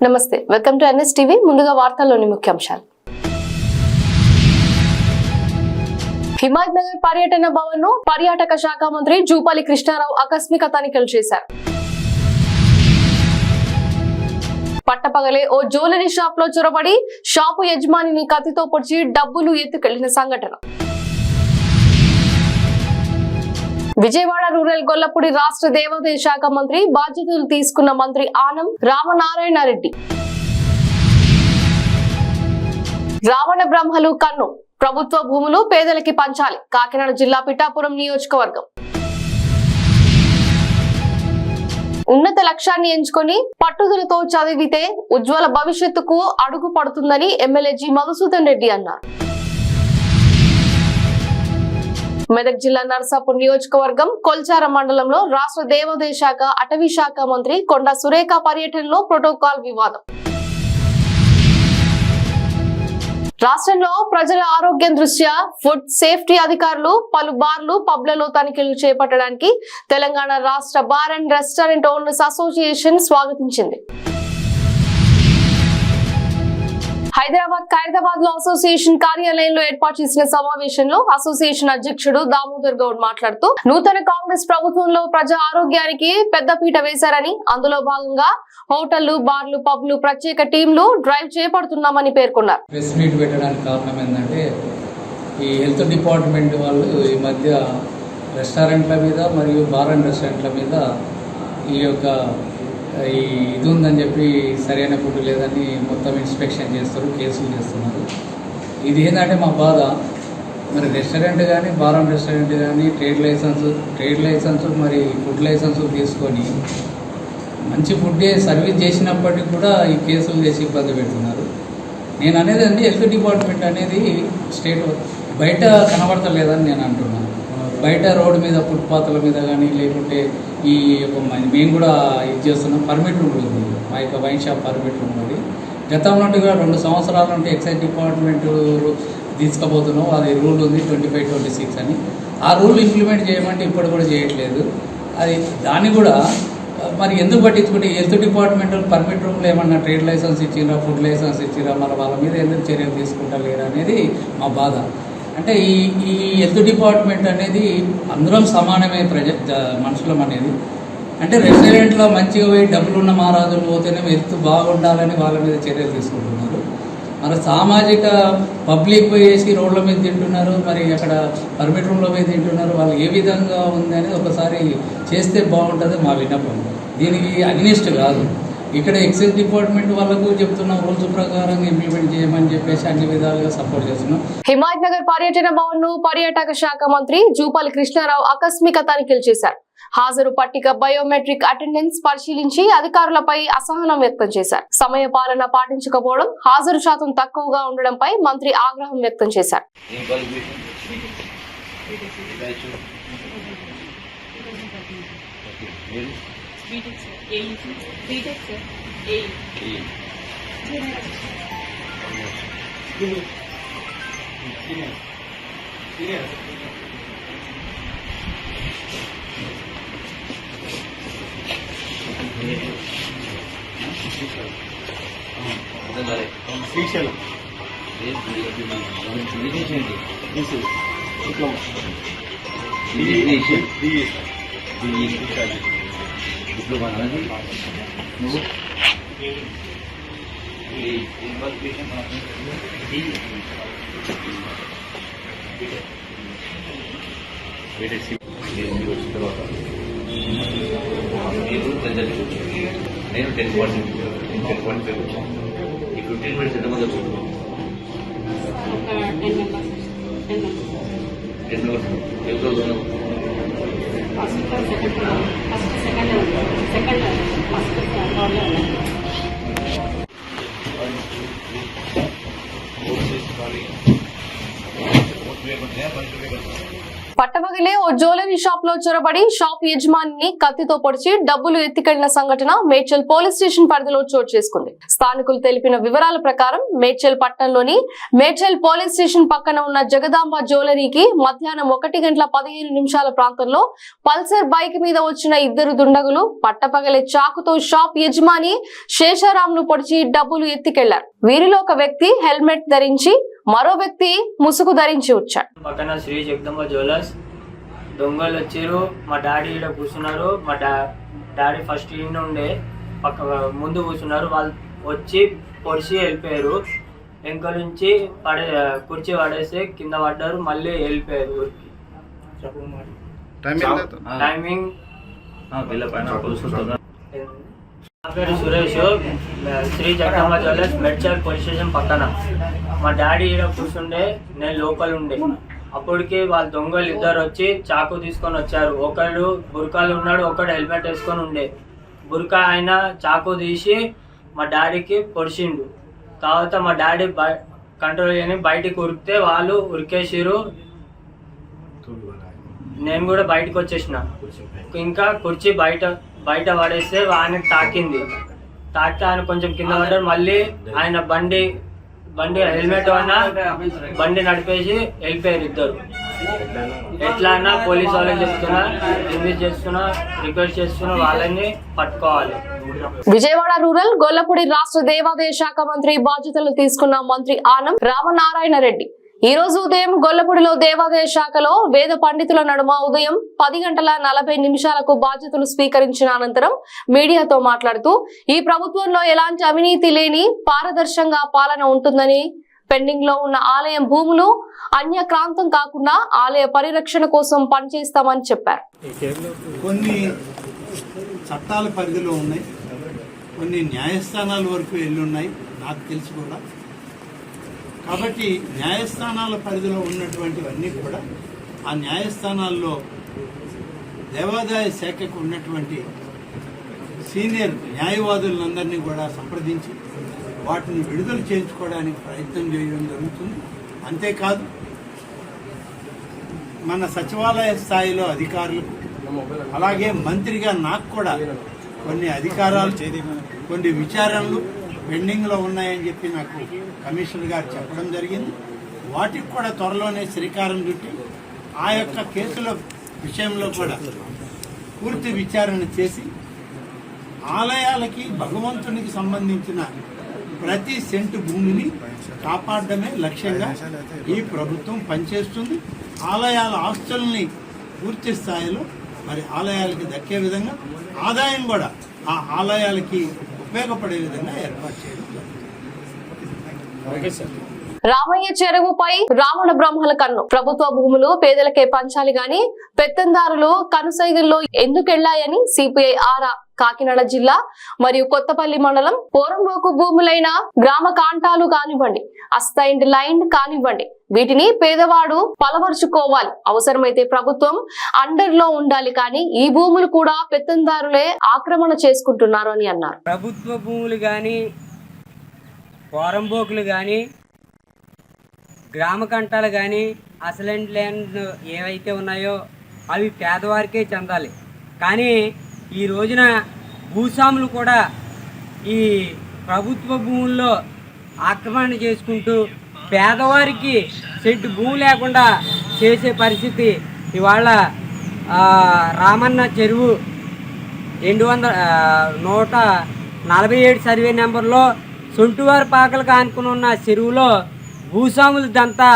నమస్తే, welcome to NS TV. ముందుగా వార్తల్లోని ముఖ్యాంశాలు. హిమాయత్ నగర్ పర్యటన భవన్ ను పర్యాటక శాఖ మంత్రి జూపల్లి కృష్ణారావు ఆకస్మిక తనిఖీలు చేశారు. పట్టపగలే ఓ జ్యువెలరీ షాప్ లో చొరబడి షాపు యజమానిని కత్తితో పొడిచి డబ్బులు ఎత్తుకెళ్లిన సంఘటన. విజయవాడ రూరల్ గొల్లపూడి రాష్ట్ర దేవాదాయ శాఖ మంత్రి బాధ్యతలు తీసుకున్న మంత్రి ఆనం రామనారాయణ రెడ్డి. రావణ బ్రహ్మలు కన్ను, ప్రభుత్వ భూములు పేదలకి పంచాలి. కాకినాడ జిల్లా పిఠాపురం నియోజకవర్గం. ఉన్నత లక్ష్యాన్ని ఎంచుకొని పట్టుదలతో చదివితే ఉజ్వల భవిష్యత్తుకు అడుగు పడుతుందని ఎమ్మెల్యే జి మధుసూదన్ రెడ్డి అన్నారు. మెదక్ జిల్లా నర్సాపూర్ నియోజకవర్గం కొల్చార మండలంలో రాష్ట్ర దేవాదాయ శాఖ అటవీ శాఖ మంత్రి కొండా సురేఖ పర్యటనలో ప్రోటోకాల్ వివాదం. రాష్ట్రంలో ప్రజల ఆరోగ్యం దృష్ట్యా ఫుడ్ సేఫ్టీ అధికారులు పలు బార్లు పబ్లలో తనిఖీలు చేపట్టడానికి తెలంగాణ రాష్ట్ర bar and restaurant owners association స్వాగతించింది. ఖైరతాబాద్ లో అసోసియేషన్ కార్యాలయంలో ఏర్పాటు చేసిన సమావేశంలో అసోసియేషన్ అధ్యక్షుడు దామోదర్ గౌడ్ మాట్లాడుతూ నూతన కాంగ్రెస్ ప్రభుత్వంలో ప్రజా ఆరోగ్యానికి పెద్దపీట వేశారని, అందులో భాగంగా హోటళ్లు, బార్లు, పబ్లు ప్రత్యేక టీంలు డ్రైవ్ చేపడుతున్నామని పేర్కొన్నారు. ప్రెస్ మీట్ పెట్టడానికి కారణం ఏంటంటే ఈ హెల్త్ డిపార్ట్మెంట్ వాళ్ళు ఈ మధ్య రెస్టారెంట్ల మీద మరియు బార్ అండ్ రెస్టారెంట్ల మీద ఈ యొక్క ఇది ఉందని చెప్పి సరైన ఫుడ్ లేదని మొత్తం ఇన్స్పెక్షన్ చేస్తారు, కేసులు చేస్తున్నారు. ఇది ఏంటంటే మా బాధ, మరి రెస్టారెంట్ కానీ బార్ అండ్ రెస్టారెంట్ కానీ ట్రేడ్ లైసెన్స్ మరి ఫుడ్ లైసెన్స్ తీసుకొని మంచి ఫుడ్ సర్వీస్ చేసినప్పటికీ కూడా ఈ కేసులు చేసి ఇబ్బంది పెడుతున్నారు. నేను అనేది అండి, హెల్త్ డిపార్ట్మెంట్ అనేది స్టేట్ బయట కనబడతలేదని నేను అంటున్నాను. బయట రోడ్డు మీద ఫుట్పాత్ల మీద కానీ లేకుంటే ఈ యొక్క మేము కూడా ఇది చేస్తున్నాం. పర్మిట్ రూమ్ ఉంది, మా యొక్క వైన్ షాప్ పర్మిట్ రూమ్ ఉంది. గతం నుండి కూడా 2 సంవత్సరాల నుండి ఎక్సైజ్ డిపార్ట్మెంట్ తీసుకుపోతున్నాం. అది రూల్ ఉంది 2526 అని. ఆ రూల్ ఇంప్లిమెంట్ చేయమంటే ఇప్పుడు కూడా చేయట్లేదు. అది దాన్ని కూడా మరి ఎందుకు పట్టించుకుంటే హెల్త్ డిపార్ట్మెంట్ పర్మిట్ రూమ్లో ఏమన్నా ట్రేడ్ లైసెన్స్ ఇచ్చిరా, ఫుడ్ లైసెన్స్ ఇచ్చిరా, మరి వాళ్ళ మీద ఎందుకు చర్యలు తీసుకుంటలేరు అనేది మా బాధ. అంటే ఈ హెల్త్ డిపార్ట్మెంట్ అనేది అందరం సమానమే, మనుషులం అనేది. అంటే రెస్టారెంట్లో మంచిగా పోయి డబ్బులున్న మహారాజులు పోతేనే హెల్త్ బాగుండాలని వాళ్ళ మీద చర్యలు తీసుకుంటున్నారు. మరి సామాజిక పబ్లిక్ పోయేసి రోడ్ల మీద తింటున్నారు, మరి అక్కడ పర్మిట్ రూమ్లో పోయి తింటున్నారు. వాళ్ళు ఏ విధంగా ఉంది అనేది ఒకసారి చేస్తే బాగుంటుంది మా విన్నపం. దీనికి అగ్నిస్ట్ కాదు, ఇక్కడ ఎక్సైజ్ డిపార్ట్మెంట్ వాళ్ళకు చెప్తున్న రూల్స్ ప్రకారం ఇంప్లిమెంట్ చేయమని చెప్పేసి అన్ని విధాలుగా సపోర్ట్ చేస్తున్నాం. హిమాయత్ నగర్ పర్యటన భవన్ ను పర్యాటక శాఖ మంత్రి జూపల్లి కృష్ణారావు ఆకస్మిక తనిఖీలు చేశారు. హాజరు పట్టిక, బయోమెట్రిక్ అటెండెన్స్ పరిశీలించి అధికారులపై అసహనం వ్యక్తం చేశారు. సమయ పాలన పాటించకపోవడం, హాజరు శాతం తక్కువగా ఉండడంపై మంత్రి ఆగ్రహం వ్యక్తం చేశారు. నేను 10.5 వచ్చాను. ఈ 15 మినిట్స్ ఎంతమంది వచ్చారు? 10 మెంబర్స్. ఎవరు పట్టపగలే ఓ జ్యువెలరీ షాప్ లో చొరబడి షాప్ యజమానిని కత్తితో పొడిచి డబ్బులు ఎత్తికెళ్లిన సంఘటన మేడ్చల్ పోలీస్ స్టేషన్ పరిధిలో చోటు చేసుకుంది. స్థానికులు తెలిపిన వివరాల ప్రకారం మేడ్చల్ పట్టణంలోని మేడ్చల్ పోలీస్ స్టేషన్ పక్కన ఉన్న జగదాంబ జ్యువెలరీకి మధ్యాహ్నం 1:15 ప్రాంతంలో పల్సర్ బైక్ మీద వచ్చిన ఇద్దరు దుండగులు పట్టపగలే చాకుతో షాప్ యజమాని శేషారాంను పొడిచి డబ్బులు ఎత్తికెళ్లారు. వీరిలో ఒక వ్యక్తి హెల్మెట్ ధరించి మరో వ్యక్తి ముసుగు ధరించి వచ్చాడు. పక్కన శ్రీ జగదంబ జ్యువెలర్స్ దొంగలు వచ్చారు. మా డాడీ ఇక్కడ కూర్చున్నారు. మా డాడీ ఫస్ట్ ఇంటి ఉండే పక్క ముందు కూర్చున్నారు. వాళ్ళు వచ్చి పొడిచి వెళ్ళిపోయారు. వెంక నుంచి కుర్చీ పడేసి కింద పడ్డారు. మళ్ళీ వెళ్ళిపోయారు ఊరికి. టైమింగ్ నా పేరు Suresh. Shri Jagadamba jewellers Medchal police station పక్కన. మా డాడీ ఇక్కడ కూర్చుండే, నేను లోపల ఉండే. అప్పటికి వాళ్ళ దొంగలు ఇద్దరు వచ్చి చాకు తీసుకొని వచ్చారు. ఒకడు బుర్కాలు ఉన్నాడు, ఒకడు హెల్మెట్ వేసుకొని ఉండే. బుర్కా ఆయన చాకు తీసి మా డాడీకి పొడిచిండు. తర్వాత మా డాడీ కంట్రోల్ చేయని బయటికి ఉరికితే వాళ్ళు ఉరికేసిరు. నేను కూడా బయటకు వచ్చేసిన. ఇంకా కుర్చీ బయట పడేస్తే ఆయనకు తాకింది. తాకితే ఆయన కొంచెం కింద పడ్డారు. మళ్ళీ ఆయన బండి హెల్మెట్ అన్నా బండి నడిపేసి వెళ్ళిపోయారు ఇద్దరు. ఎట్లా అన్నా పోలీసు వాళ్ళకి చెప్తున్నా, ఇన్వెస్ట్ చేస్తున్నా, రిక్వెస్ట్ చేస్తున్నా, వాళ్ళని పట్టుకోవాలి. విజయవాడ రూరల్ గొల్లపూడి రాష్ట్ర దేవాదాయ శాఖ మంత్రి బాధ్యతలు తీసుకున్న మంత్రి ఆనం రామనారాయణ రెడ్డి ఈ రోజు ఉదయం గొల్లపూడిలో దేవాదాయ శాఖలో వేద పండితుల నడుమ ఉదయం 10:40 బాధ్యతలు స్వీకరించిన అనంతరం మీడియాతో మాట్లాడుతూ ఈ ప్రభుత్వంలో ఎలాంటి అవినీతి లేని పారదర్శకంగా పాలన ఉంటుందని, పెండింగ్ లో ఉన్న ఆలయం భూములు అన్యక్రాంతం కాకుండా ఆలయ పరిరక్షణ కోసం పనిచేస్తామని చెప్పారు. కొన్ని చట్టాల పరిధిలో ఉన్నాయి, కొన్ని న్యాయస్థానాల వరకు వెళ్ళున్నాయి నాకు తెలిసి కూడా. కాబట్టి న్యాయస్థానాల పరిధిలో ఉన్నటువంటివన్నీ కూడా ఆ న్యాయస్థానాల్లో దేవాదాయ శాఖకు ఉన్నటువంటి సీనియర్ న్యాయవాదులందరినీ కూడా సంప్రదించి వాటిని విడుదల చేయించుకోవడానికి ప్రయత్నం చేయడం జరుగుతుంది. అంతేకాదు మన సచివాలయ స్థాయిలో అధికారులకు, అలాగే మంత్రిగా నాకు కూడా కొన్ని అధికారాలు, కొన్ని విచారణలు పెండింగ్లో ఉన్నాయని చెప్పి నాకు కమిషనర్ గారు చెప్పడం జరిగింది. వాటికి కూడా త్వరలోనే శ్రీకారం చుట్టి ఆ యొక్క కేసుల విషయంలో కూడా పూర్తి విచారణ చేసి ఆలయాలకి, భగవంతునికి సంబంధించిన ప్రతి సెంటు భూమిని కాపాడడమే లక్ష్యంగా ఈ ప్రభుత్వం పనిచేస్తుంది. ఆలయాల ఆస్తుల్ని పూర్తి స్థాయిలో మరి ఆలయాలకి దక్కే విధంగా, ఆదాయం కూడా ఆ ఆలయాలకి ఉపయోగపడే విధంగా ఏర్పాటు చేయడం జరుగుతుంది. రామయ్య చెరువుపై రావణ బ్రహ్మల కన్ను. ప్రభుత్వ భూములు పేదలకే పంచాలి గాని పెత్తందారులు కనుసైగల్లో ఎందుకెళ్లాయని సిపిఐ ఆరా కాకినాడ జిల్లా మరియు కొత్తపల్లి మండలం పోరంబోకు భూములైన గ్రామ కాంటాలు కానివ్వండి, అస్తైండ్ లైన్ కానివ్వండి, వీటిని పేదవాడు పలవరుచుకోవాలి. అవసరమైతే ప్రభుత్వం అండర్ లో ఉండాలి, కానీ ఈ భూములు కూడా పెత్తందారులే ఆక్రమణ చేసుకుంటున్నారు అని అన్నారు. ప్రభుత్వ భూములు కానీ, పోరంబోకులు కానీ, గ్రామ కంటాలు కానీ, అసలెంట్ ల్యాండ్ ఏవైతే ఉన్నాయో అవి పేదవారికే చెందాలి. కానీ ఈ రోజున భూస్వాములు కూడా ఈ ప్రభుత్వ భూముల్లో ఆక్రమణ చేసుకుంటూ పేదవారికి సెంటు భూమి లేకుండా చేసే పరిస్థితి ఇవాళ రామన్న చెరువు 147 సర్వే నెంబర్లో సొంటువారి పాకలకు ఆనుకుని ఉన్న చెరువులో భూస్వాములదంతా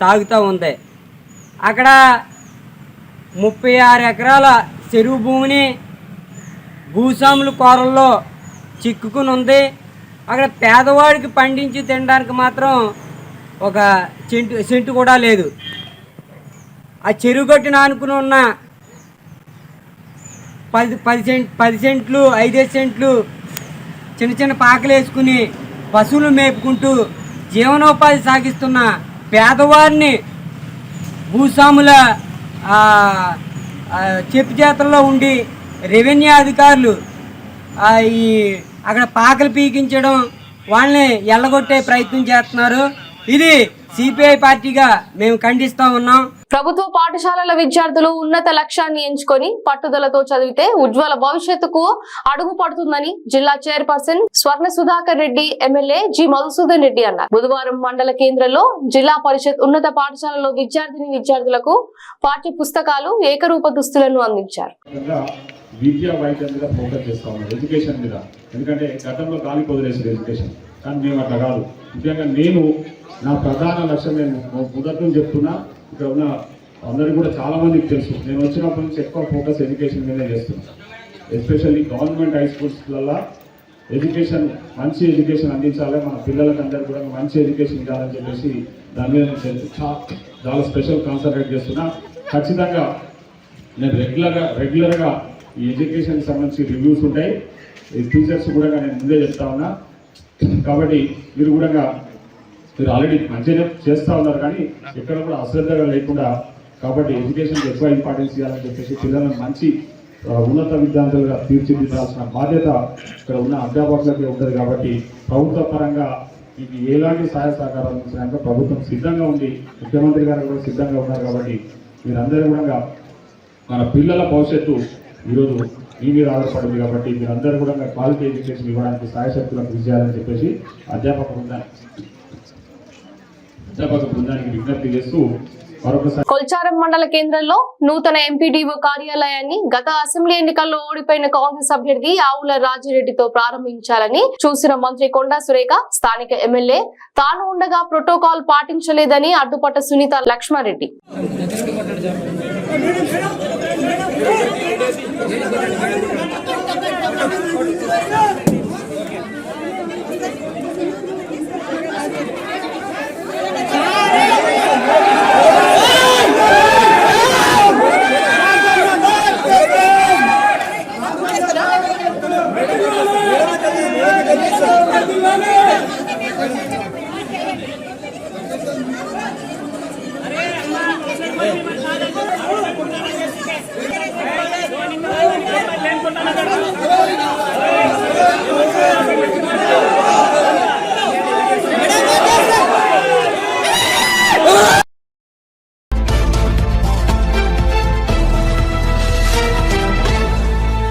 సాగుతూ ఉంది. అక్కడ 36 ఎకరాల చెరువు భూమిని భూస్వాముల కోరల్లో చిక్కుకుని ఉంది. అక్కడ పేదవాడికి పండించి తినడానికి మాత్రం ఒక సెంటు కూడా లేదు. ఆ చెరువు గట్టున ఆనుకుని ఉన్న 10 సెంట్లు 5 సెంట్లు చిన్న చిన్న పాకలు వేసుకుని పశువులు మేపుకుంటూ జీవనోపాధి సాగిస్తున్న పేదవారిని భూస్వాముల చెప్పు చేతల్లో ఉండి రెవెన్యూ అధికారులు ఈ అక్కడ పాకలు పీకించడం, వాళ్ళని ఎల్లగొట్టే ప్రయత్నం చేస్తున్నారు. ఇది సిపిఐ పార్టీగా మేము ఖండిస్తూ ఉన్నాం. ప్రభుత్వ పాఠశాలల విద్యార్థులు ఉన్నత లక్ష్యాన్ని ఎంచుకొని పట్టుదలతో చదివితే ఉజ్వల భవిష్యత్తుకు అడుగు పడుతుందని జిల్లా చైర్పర్సన్ స్వర్ణ సుధాకర్ రెడ్డి ఎమ్మెల్యే జి మధుసూదన్ రెడ్డి అన్నారు. బుధవారం మండల కేంద్రంలో జిల్లా పరిషత్ ఉన్నత పాఠశాలలో విద్యార్థులకు పాఠ్య పుస్తకాలు ఏకరూప దుస్తులను అందించారు. విద్యా వైద్యం మీద ఫోకస్ చేస్తా ఉన్నాం, ఎడ్యుకేషన్ మీద. ఎందుకంటే గతంలో గాలి వదిలేసారు ఎడ్యుకేషన్, కానీ మేము అట్లా కాదు. ముఖ్యంగా నేను నా ప్రధాన లక్ష్యం, నేను మొదటి చెప్తున్నా, ఇక్కడ ఉన్న అందరికీ కూడా చాలా మందికి తెలుసు, నేను వచ్చినప్పటి నుంచి ఎక్కువ ఫోకస్ ఎడ్యుకేషన్ మీదే చేస్తున్నాను. ఎస్పెషల్లీ గవర్నమెంట్ హై స్కూల్స్లలో ఎడ్యుకేషన్, మంచి ఎడ్యుకేషన్ అందించాలి, మన పిల్లలకి అందరికీ కూడా మంచి ఎడ్యుకేషన్ ఇవ్వాలని చెప్పేసి దాని మీద చాలా స్పెషల్ కాన్సన్ట్రేట్ చేస్తున్నా. ఖచ్చితంగా నేను రెగ్యులర్గా ఈ ఎడ్యుకేషన్కి సంబంధించి రివ్యూస్ ఉంటాయి, ఈ టీచర్స్ కూడా నేను ముందే చెప్తా ఉన్నా. కాబట్టి మీరు ఆల్రెడీ మంచిగా చేస్తూ ఉన్నారు, కానీ ఎక్కడ కూడా అశ్రద్ధగా లేకుండా, కాబట్టి ఎడ్యుకేషన్కి ఎక్కువ ఇంపార్టెన్స్ ఇవ్వాలని చెప్పేసి పిల్లలను మంచి ఉన్నత విద్యార్థులుగా తీర్చిదిద్దాల్సిన బాధ్యత ఇక్కడ ఉన్న అధ్యాపకులకే ఉంటుంది. కాబట్టి ప్రభుత్వ పరంగా మీకు ఎలాంటి సహాయ సహకారాలు ఇచ్చినాక ప్రభుత్వం సిద్ధంగా ఉంది, ముఖ్యమంత్రి గారు కూడా సిద్ధంగా ఉన్నారు. కాబట్టి మీరందరూ కూడా మన పిల్లల భవిష్యత్తు ఈరోజు మీ మీద ఆధారపడింది. కాబట్టి మీరందరూ కూడా క్వాలిటీ ఎడ్యుకేషన్ ఇవ్వడానికి సహాయశక్తులకు కృషి చేయాలని చెప్పేసి అధ్యాపక బృందానికి విజ్ఞప్తి చేస్తూ మరొకసారి కొల్చారం మండల కేంద్రంలో నూతన ఎంపీడీఓ కార్యాలయాన్ని గత అసెంబ్లీ ఎన్నికల్లో ఓడిపోయిన కాంగ్రెస్ అభ్యర్థి ఆవుల రాజిరెడ్డితో ప్రారంభించాలని చూసిన మంత్రి కొండా సురేఖ, స్థానిక ఎమ్మెల్యే తాను ఉండగా ప్రోటోకాల్ పాటించలేదని అడ్డుపట్ట సునీత లక్ష్మారెడ్డి.